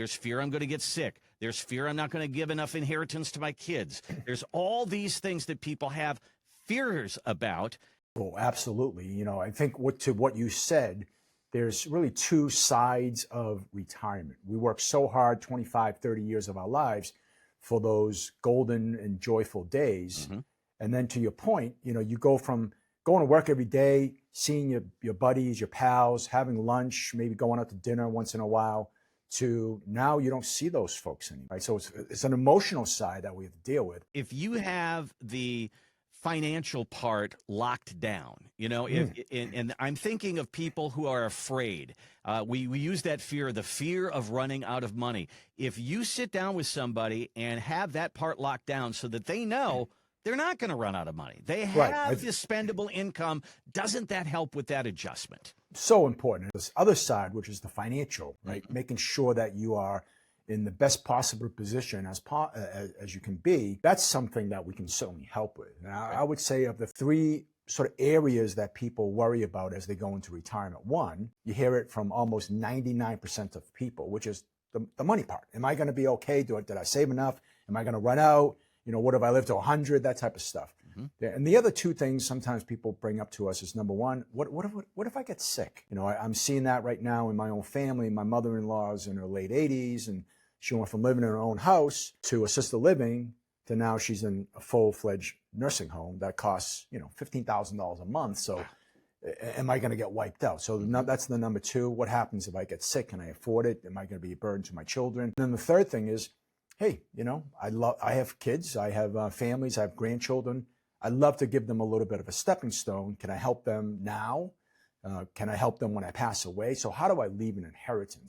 There's fear I'm going to get sick. There's fear I'm not going to give enough inheritance to my kids. There's all these things that people have fears about. Oh, absolutely. You know, I think to what you said, there's really two sides of retirement. We work so hard 25, 30 years of our lives for those golden and joyful days. Mm-hmm. And then to your point, you know, you go from going to work every day, seeing your buddies, your pals, having lunch, maybe going out to dinner once in a while, to now you don't see those folks anymore. Right? So it's an emotional side that we have to deal with. If you have the financial part locked down, you know, and I'm thinking of people who are afraid. We use that fear, the fear of running out of money. If you sit down with somebody and have that part locked down so that they know they're not going to run out of money, they have this spendable income, doesn't that help with that adjustment? So important. This other side, which is the financial, right? Mm-hmm. Making sure that you are in the best possible position as you can be, that's something that we can certainly help with. And I would say of the three sort of areas that people worry about as they go into retirement, one, you hear it from almost 99% of people, which is the money part. Am I going to be okay? Did I save enough? Am I going to run out? You know, what if I live to 100? That type of stuff. Mm-hmm. And the other two things sometimes people bring up to us is, number one, what if I get sick? You know, I'm seeing that right now in my own family. My mother-in-law is in her late 80s, and she went from living in her own house to assisted living to now she's in a full-fledged nursing home that costs, you know, $15,000 a month. So am I going to get wiped out? So that's the number two. What happens if I get sick? Can I afford it? Am I going to be a burden to my children? And then the third thing is, hey, you know, I have kids, I have families, I have grandchildren. I'd love to give them a little bit of a stepping stone. Can I help them now? Can I help them when I pass away? So how do I leave an inheritance?